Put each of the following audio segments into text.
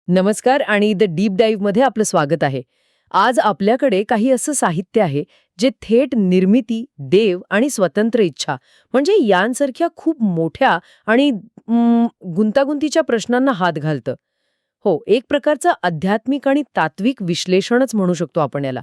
नमस्कार आणि the deep डाईव्हमध्ये आपलं स्वागत आहे. आज आपल्याकडे काही असं साहित्य आहे जे थेट निर्मिती, देव आणि स्वतंत्र इच्छा म्हणजे यांसारख्या खूप मोठ्या आणि गुंतागुंतीच्या प्रश्नांना हात घालतं. हो, एक प्रकारचं आध्यात्मिक आणि तात्विक विश्लेषणच म्हणू शकतो आपण याला.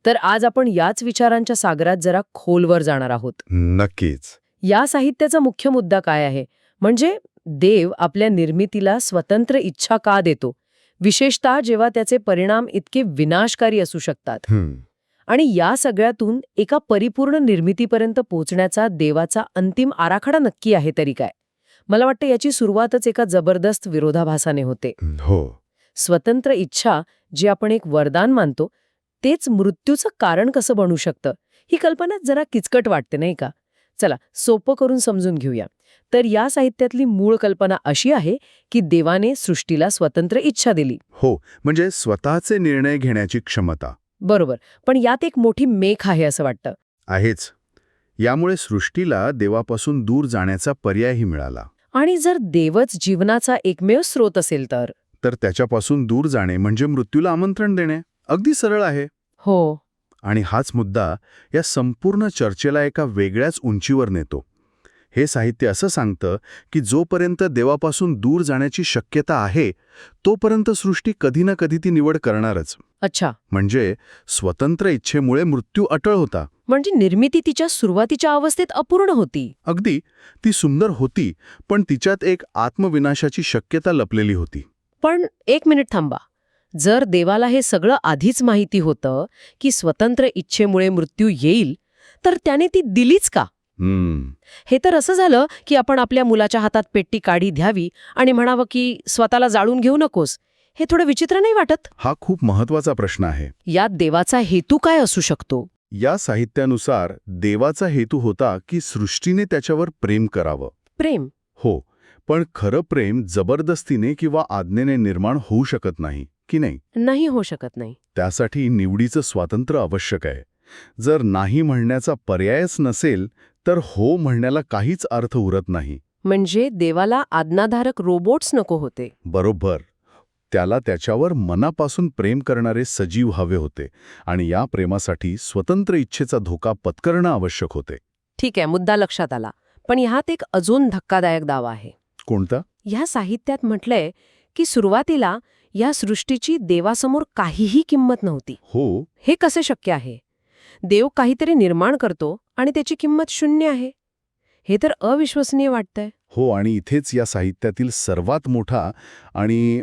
तर आज आपण याच विचारांच्या सागरात जरा खोलवर जाणार आहोत. नक्कीच. या साहित्याचा मुख्य मुद्दा काय आहे? म्हणजे देव आपल्या निर्मितीला स्वतंत्र इच्छा का देतो? विशेषतः जेव्हा त्याचे परिणाम इतके विनाशकारी असू शकतात. आणि या सगळ्यातून एका परिपूर्ण निर्मितीपर्यंत पोहोचण्याचा देवाचा अंतिम आराखडा नक्की आहे तरी काय? मला वाटतं याची सुरुवातच एका जबरदस्त विरोधाभासाने होते. हो. स्वतंत्र इच्छा जे आपण एक वरदान मानतो तेच मृत्यूचं कारण कसं बनू शकतं, ही कल्पना जरा किचकट वाटते नाही का? चला सोपं करून समजून घेऊया. तर या साहित्यातली मूळ कल्पना अशी आहे की देवाने सृष्टीला स्वतंत्र इच्छा दिली. हो, म्हणजे स्वतःचे निर्णय घेण्याची क्षमता बरोबर, पण यात एक मोठी मेख आहे असं वाटतं. आहेच. यामुळे सृष्टीला देवापासून दूर जाण्याचा पर्यायही मिळाला. आणि जर देवच जीवनाचा एकमेव स्रोत असेल तर त्याच्यापासून दूर जाणे म्हणजे मृत्यूला आमंत्रण देणे. अगदी सरळ आहे. हो, आणि हाच मुद्दा या संपूर्ण चर्चेला एका वेगळ्याच उंचीवर नेतो. हे साहित्य असं सांगतं की जोपर्यंत देवापासून दूर जाण्याची शक्यता आहे तोपर्यंत सृष्टी कधी ना कधी ती निवड करणारच. अच्छा. म्हणजे स्वतंत्र इच्छेमुळे मृत्यू अटळ होता. म्हणजे निर्मिती तिच्या सुरुवातीच्या अवस्थेत अपूर्ण होती. अगदी. ती सुंदर होती, पण तिच्यात एक आत्मविनाशाची शक्यता लपलेली होती. पण एक मिनिट थांबा. जर देवाला हे सगळं आधीच माहिती होतं की स्वतंत्र इच्छेमुळे मृत्यू येईल, तर त्याने ती दिलीच का? हे तर असं झालं की आपण आपल्या मुलाच्या हातात पेट्टी काढी द्यावी आणि म्हणावं की स्वतःला जाळून घेऊ नकोस. हे थोडं विचित्र नाही वाटत? हा खूप महत्वाचा प्रश्न आहे. यात देवाचा हेतू काय असू शकतो? या साहित्यानुसार देवाचा हेतू होता की सृष्टीने त्याच्यावर प्रेम करावं. प्रेम? हो, पण खरं प्रेम जबरदस्तीने किंवा आज्ञेने निर्माण होऊ शकत नाही, की नाही? नाही होऊ शकत नाही. त्यासाठी निवडीचं स्वातंत्र्य आवश्यक आहे. जर नाही म्हणण्याचा पर्यायच नसेल तर हो म्हणण्याला काहीच अर्थ उरत नाही. म्हणजे देवाला आज्ञाधारक रोबोट्स नको होते. बरोबर. त्याला त्याच्यावर मनापासून प्रेम करणारे सजीव हवे होते आणि या प्रेमासाठी स्वतंत्र इच्छेचा धोका पत्करणं आवश्यक होते. ठीक आहे, मुद्दा लक्षात आला. पण ह्यात एक अजून धक्कादायक दावा आहे. कोणता? ह्या साहित्यात म्हटलंय की सुरुवातीला या सृष्टीची देवासमोर काहीही किंमत नव्हती. हो. हे कसे शक्य आहे? देव काहीतरी निर्माण करतो आणि त्याची किंमत शून्य आहे. हे तर अविश्वसनीय वाटतंय. हो, आणि इथेच या साहित्यातील सर्वात मोठा आणि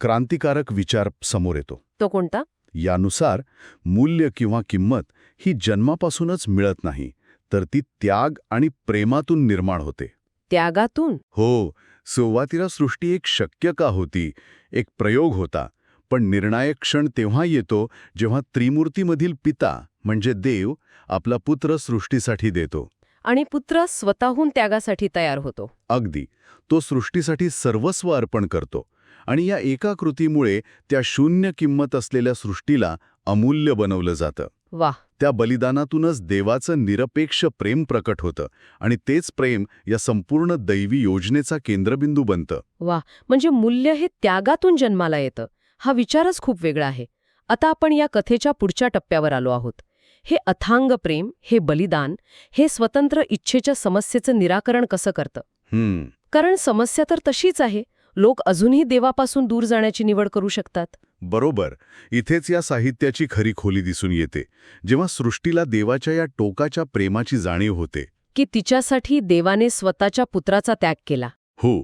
क्रांतिकारक विचार समोर येतो. तो कोणता? यानुसार मूल्य किंवा किंमत ही जन्मापासूनच मिळत नाही, तर ती त्याग आणि प्रेमातून निर्माण होते. त्यागातून? हो. सुरुवातीला सृष्टी एक शक्यता होती, एक प्रयोग होता. पण निर्णायक क्षण तेव्हा येतो जेव्हा त्रिमूर्तीमधील पिता म्हणजे देव आपला पुत्र सृष्टीसाठी देतो. आणि पुत्र स्वतःहून त्यागासाठी तयार होतो. अगदी. तो सृष्टीसाठी सर्वस्व अर्पण करतो आणि या एका कृतीमुळे त्या शून्य किंमत असलेल्या सृष्टीला अमूल्य बनवलं जातं. वाह. त्या बलिदानातूनच देवाचं निरपेक्ष प्रेम प्रकट होतं आणि तेच प्रेम या संपूर्ण दैवी योजनेचा केंद्रबिंदू बनतं. वाह. म्हणजे मूल्य हे त्यागातून जन्माला येतं. हा विचारच खूप वेगळा आहे. आता आपण या कथेच्या पुढच्या टप्प्यावर आलो आहोत. हे अथांग प्रेम, हे बलिदान, हे स्वतंत्र इच्छेच्या समस्येचं निराकरण कसं करतं? कारण समस्या तर तशीच आहे. लोक अजूनही देवापासून दूर जाण्याची निवड करू शकतात. बरोबर. इथेच या साहित्याची खरी खोली दिसून येते. जेव्हा सृष्टीला देवाच्या या टोकाच्या प्रेमाची जाणीव होते की तिच्यासाठी देवाने स्वतःच्या पुत्राचा त्याग केला. हो,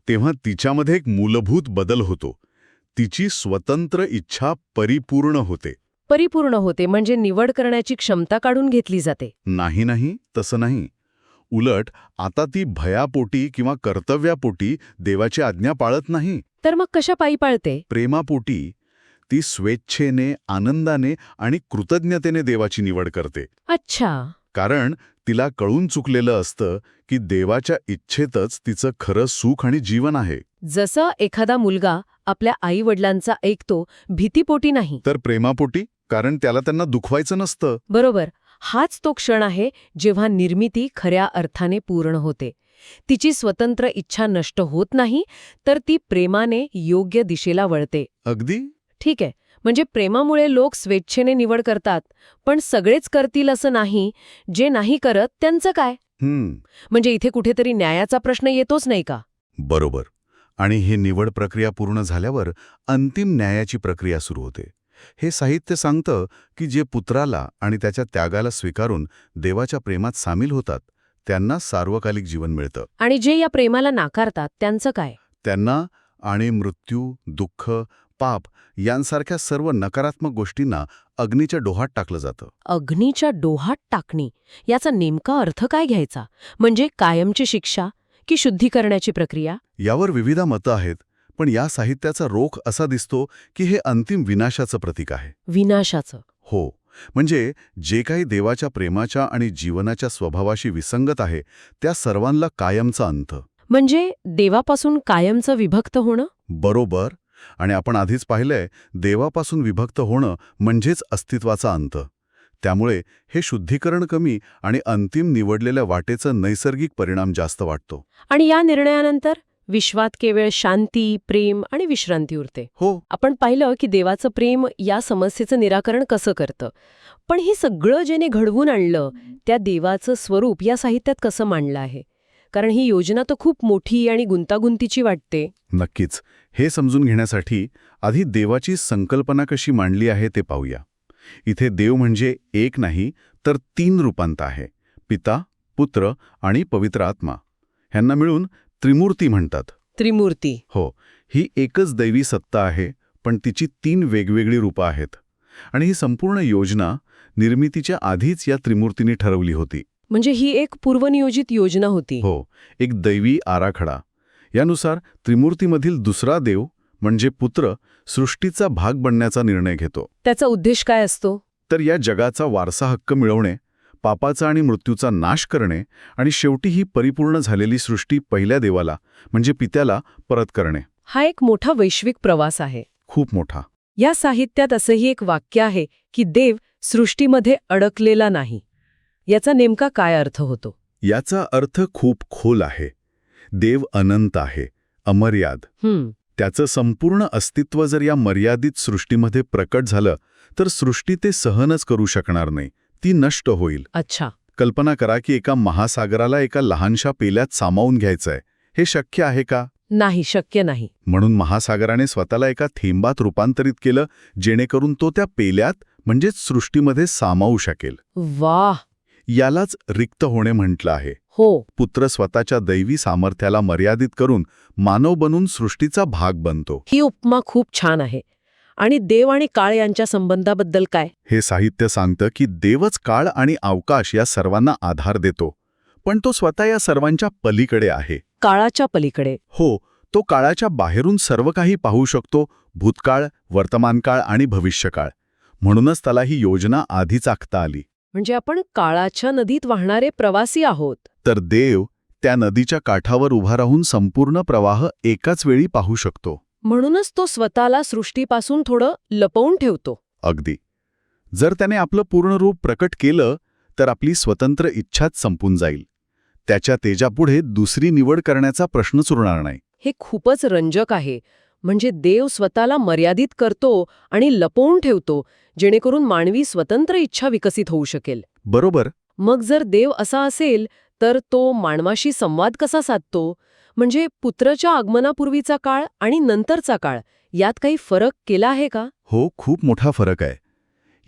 तेव्हा तिच्यामध्ये एक मूलभूत बदल होतो. तिची स्वतंत्र इच्छा परिपूर्ण होते. परिपूर्ण होते म्हणजे निवड करण्याची क्षमता काढून घेतली जाते. नाही, तसं नाही. उलट आता ती भयापोटी किंवा कर्तव्यापोटी देवाची आज्ञा पाळत नाही. तर मग कशा पायी पाळते? प्रेमापोटी. ती स्वेच्छेने, आनंदाने आणि कृतज्ञतेने देवाची निवड करते. अच्छा. कारण तिला कळून चुकलेलं असतं की देवाच्या इच्छेतच तिचं खरं सुख आणि जीवन आहे. जसं एखादा मुलगा आपल्या आई-वडिलांचा ऐकतो भीतीपोटी नाही, तर प्रेमापोटी, कारण त्याला त्यांना दुखवायचं नसतं. बरोबर. हाच तो क्षण आहे जेव्हा निर्मिती खऱ्या अर्थाने पूर्ण होते. तिची स्वतंत्र इच्छा नष्ट होत नाही, तर ती प्रेमाने योग्य दिशेला वळते. अगदी. ठीक आहे, म्हणजे प्रेमामुळे लोक स्वेच्छेने निवड करतात, पण सगळेच करतील असं नाही. जे नाही करत त्यांचं काय? म्हणजे इथे कुठेतरी न्यायाचा प्रश्न येतोच नाही का? बरोबर. आणि ही निवड प्रक्रिया पूर्ण झाल्यावर अंतिम न्यायाची प्रक्रिया सुरू होते. हे साहित्य सांगतं की जे पुत्राला आणि त्याच्या त्यागाला स्वीकारून देवाच्या प्रेमात सामील होतात त्यांना सार्वकालिक जीवन मिळतं. आणि जे या प्रेमाला नाकारतात त्यांचं काय? त्यांना आणि मृत्यू, दुःख, पाप यांसारख्या सर्व नकारात्मक गोष्टींना अग्नीच्या डोहात टाकलं जातं. अग्नीच्या डोहात टाकणी याचा नेमका अर्थ काय घ्यायचा? म्हणजे कायमची शिक्षा की शुद्धीकरणाची प्रक्रिया? यावर विविध मतं आहेत, पण या साहित्याचा रोख असा दिसतो की हे अंतिम विनाशाचं प्रतीक आहे. विनाशाचं? हो, म्हणजे जे काही देवाच्या प्रेमाच्या आणि जीवनाच्या स्वभावाशी विसंगत आहे त्या सर्वांना कायमचा अंत. म्हणजे देवापासून कायमचं विभक्त होणं? बरोबर. आणि आपण आधीच पाहिलंय, देवापासून विभक्त होणं म्हणजेच अस्तित्वाचा अंत. त्यामुळे हे शुद्धीकरण कमी आणि अंतिम निवडलेल्या वाटेचं नैसर्गिक परिणाम जास्त वाटतो. आणि या निर्णयानंतर विश्वात केवळ शांती, प्रेम आणि विश्रांती उरते. हो. आपण पाहिलं की देवाचं प्रेम या समस्येचं निराकरण कसं करतं. पण हे सगळं ज्याने घडवून आणलं त्या देवाचं स्वरूप या साहित्यात कसं मांडलं आहे? कारण ही योजना तर खूप मोठी आणि गुंतागुंतीची वाटते. नक्कीच. हे समजून घेण्यासाठी आधी देवाची संकल्पना कशी मांडली आहे ते पाहूया. इथे देव म्हणजे एक नाही तर 3 रूपांत आहे. पिता, पुत्र आणि पवित्र आत्मा. ह्यांना मिळून त्रिमूर्ती म्हणतात. त्रिमूर्ती? हो. ही एकच दैवी सत्ता आहे, पण तिची 3 वेगवेगळी रूपं आहेत. आणि ही संपूर्ण योजना निर्मितीच्या आधीच या त्रिमूर्तींनी ठरवली होती. म्हणजे ही एक पूर्वनियोजित योजना होती? हो, एक दैवी आराखडा. यानुसार त्रिमूर्तीमधील दुसरा देव म्हणजे पुत्र सृष्टीचा भाग बनण्याचा निर्णय घेतो. त्याचा उद्देश काय असतो? तर या जगाचा वारसा हक्क मिळवणे, पापाचा आणि मृत्यूचा नाश करणे आणि शेवटी ही परिपूर्ण झालेली सृष्टी पहिल्या देवाला म्हणजे पित्याला परत करणे. हा एक मोठा वैश्विक प्रवास आहे. खूप मोठा. या साहित्यात असंही एक वाक्य आहे की देव सृष्टीमध्ये अडकलेला नाही. याचा नेमका काय अर्थ होतो? याचा अर्थ खूप खोल आहे. देव अनंत आहे, अमर्याद. त्याचं संपूर्ण अस्तित्व जर या मर्यादित सृष्टीमध्ये प्रकट झालं तर सृष्टी ते सहनच करू शकणार नाही. ती नष्ट होईल. अच्छा. कल्पना करा की एका महासागराला एका लहानशा पेल्यात सामावून घ्यायचंय. हे शक्य आहे का? नाही, शक्य नाही. म्हणून महासागराने स्वतःला एका थेंबात रूपांतरित केलं जेणेकरून तो त्या पेल्यात म्हणजेच सृष्टीमध्ये सामावू शकेल. वाह! यालाच रिक्त होणे म्हटलं आहे. हो. पुत्र स्वतःच्या दैवी सामर्थ्याला मर्यादित करून मानव बनून सृष्टीचा भाग बनतो. ही उपमा खूप छान आहे. आणि देव आणि काळ यांच्या संबंधाबद्दल काय? हे साहित्य सांगतं की देवच काळ आणि अवकाश या सर्वांना आधार देतो, पण तो स्वतः या सर्वांच्या पलीकडे आहे. काळाच्या पलीकडे? हो, तो काळाच्या बाहेरून सर्व काही पाहू शकतो. भूतकाळ, वर्तमानकाळ आणि भविष्यकाळ. म्हणूनच त्याला ही योजना आधीच आखता आली. म्हणजे आपण काळाच्या नदीत वाहणारे प्रवासी आहोत. तर देव त्या नदीच्या काठावर उभा राहून संपूर्ण प्रवाह एकाच वेळी पाहू शकतो. म्हणूनच तो स्वतःला सृष्टीपासून थोडं लपवून ठेवतो. अगदी. जर त्याने आपलं पूर्ण रूप प्रकट केलं तर आपली स्वतंत्र इच्छाच संपून जाईल. त्याच्या तेजापुढे दुसरी निवड करण्याचा प्रश्नच उरणार नाही. हे खूपच रंजक आहे. म्हणजे देव स्वतःला मर्यादित करतो आणि लपवून ठेवतो जेणेकरून मानवी स्वतंत्र इच्छा विकसित होऊ शकेल. बरोबर. मग जर देव असा असेल तर तो मानवाशी संवाद कसा साधतो? म्हणजे पुत्राच्या आगमनापूर्वीचा काळ आणि नंतरचा काळ यात काही फरक केला आहे का? हो, खूप मोठा फरक आहे.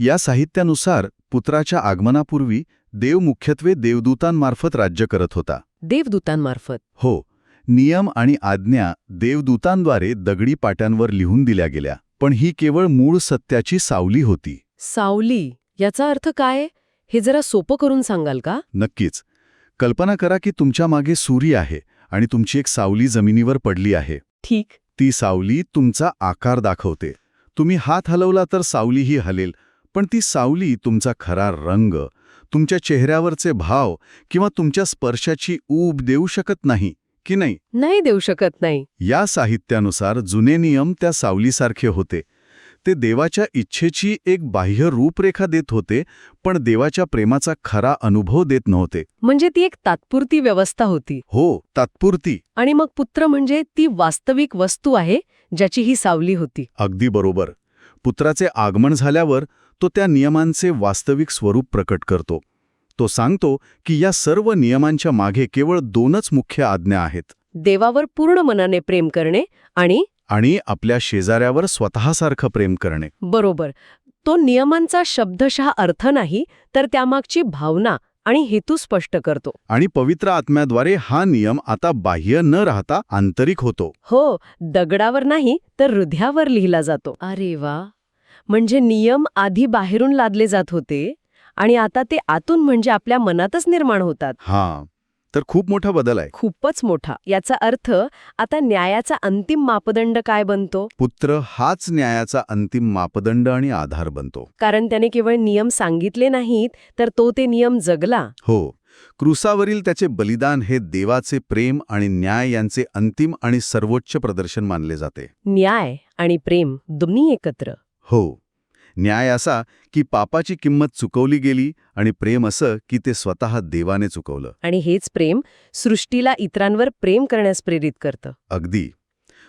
या साहित्यानुसार पुत्राच्या आगमनापूर्वी देव मुख्यत्वे देवदूतांमार्फत राज्य करत होता. देवदूतांमार्फत? हो. नियम आणि आज्ञा देवदूतांद्वारे दगडी पाट्यांवर लिहून दिल्या गेल्या. पण ही केवळ मूळ सत्याची सावली होती. सावली याचा अर्थ काय? हे जरा सोपं करून सांगाल का? नक्कीच. कल्पना करा की तुमच्या मागे सूर्य आहे आणि तुमची एक सावली जमिनीवर पडली आहे. ठीक. ती सावली तुमचा आकार दाखवते. तुम्ही हात हलवला तर सावलीही हलेल, पण ती सावली तुमचा खरा रंग, तुमच्या चेहऱ्यावरचे भाव किंवा तुमच्या स्पर्शाची ऊब देऊ शकत नाही, की नाही? नाही देऊ शकत नाही. या साहित्यानुसार जुने नियम त्या सावलीसारखे होते. ते देवाच्या इच्छेची एक बाह्य रूपरेखा देत होते, पण देवाच्या प्रेमाचा खरा अनुभव देत नव्हते. म्हणजे ती एक तात्पुरती व्यवस्था होती. हो, तात्पुरती. आणि मग पुत्र म्हणजे ती वास्तविक वस्तू आहे ज्याची ही सावली होती. अगदी बरोबर. पुत्राचे आगमन झाल्यावर तो त्या नियमांचे वास्तविक स्वरूप प्रकट करतो. तो सांगतो की या सर्व नियमांच्या मागे केवळ 2च मुख्य आज्ञा आहेत. देवावर पूर्ण मनाने प्रेम करणे आणि आपल्या शेजाऱ्यावर स्वतःसारखं प्रेम करणे. बरोबर. तो नियमांचा शब्दशः अर्थ नाही, तर त्यामागची भावना आणि हेतू स्पष्ट करतो. आणि पवित्र आत्म्याद्वारे हा नियम आता बाह्य न राहता आंतरिक होतो. हो, दगडावर नाही तर हृदयावर लिहिला जातो. अरे वा. म्हणजे नियम आधी बाहेरून लादले जात होते आणि आता ते आतून म्हणजे आपल्या मनातच निर्माण होतात. हां, तर खूप मोठा बदल आहे. खूपच मोठा. याचा अर्थ आता न्यायाचा अंतिम मापदंड काय बनतो? पुत्र हाच न्यायाचा अंतिम मापदंड आणि आधार बनतो. कारण त्याने केवळ नियम सांगितले नाहीत, तर तो ते नियम जगला. हो, क्रूसावरील त्याचे बलिदान हे देवाचे प्रेम आणि न्याय यांचे अंतिम आणि सर्वोच्च प्रदर्शन मानले जाते. न्याय आणि प्रेम दोन्ही एकत्र. हो, न्याय असा की पापाची किंमत चुकवली गेली आणि प्रेम असं की ते स्वतः देवाने चुकवलं. आणि हेच प्रेम सृष्टीला इतरांवर प्रेम करण्यास प्रेरित करतं. अगदी.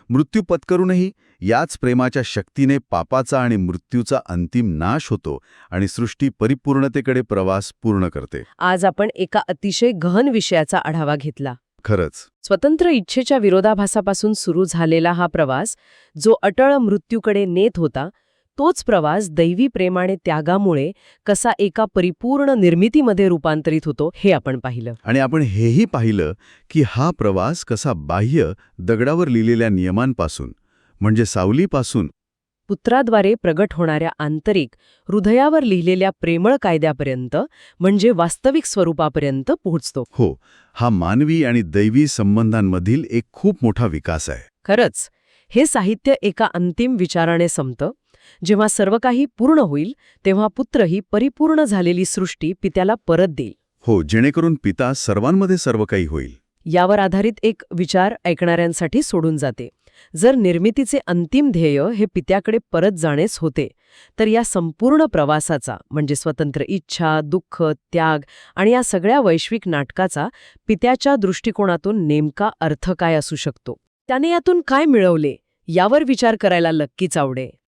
मृत्यू पत्करूनही याच प्रेमाच्या शक्तीने पापाचा आणि मृत्यूचा अंतिम नाश होतो आणि सृष्टी परिपूर्णतेकडे प्रवास पूर्ण करते. आज आपण एका अतिशय गहन विषयाचा आढावा घेतला. खरंच. स्वतंत्र इच्छेच्या विरोधाभासापासून सुरू झालेला हा प्रवास, जो अटळ मृत्यूकडे नेत होता, तोच प्रवास दैवी प्रेमाने त्यागामुळे कसा एका परिपूर्ण निर्मितीमध्ये रूपांतरित होतो हे आपण पाहिलं. आणि आपण हेही पाहिलं की हा प्रवास कसा बाह्य दगडावर लिहिलेल्या नियमांपासून म्हणजे सावलीपासून पुत्राद्वारे प्रगट होणाऱ्या आंतरिक हृदयावर लिहिलेल्या प्रेमळ कायद्यापर्यंत म्हणजे वास्तविक स्वरूपापर्यंत पोहोचतो. हो, हा मानवी आणि दैवी संबंधांमधील एक खूप मोठा विकास आहे. खरंच, हे साहित्य एका अंतिम विचाराने संपतं. जेव्हा सर्व काही पूर्ण होईल तेव्हा पुत्र ही परिपूर्ण झालेली सृष्टी पित्याला परत देईल. हो, जेणेकरून पिता सर्वांमध्ये सर्व काही होईल. यावर आधारित एक विचार ऐकणाऱ्यांसाठी सोडून जाते. जर निर्मितीचे अंतिम ध्येय हे पित्याकडे परत जाणेच होते, तर या संपूर्ण प्रवासाचा म्हणजे स्वतंत्र इच्छा, दुःख, त्याग आणि या सगळ्या वैश्विक नाटकाचा पित्याच्या दृष्टिकोनातून नेमका अर्थ काय असू शकतो? त्याने यातून काय मिळवले यावर विचार करायला नक्कीच आवडेल.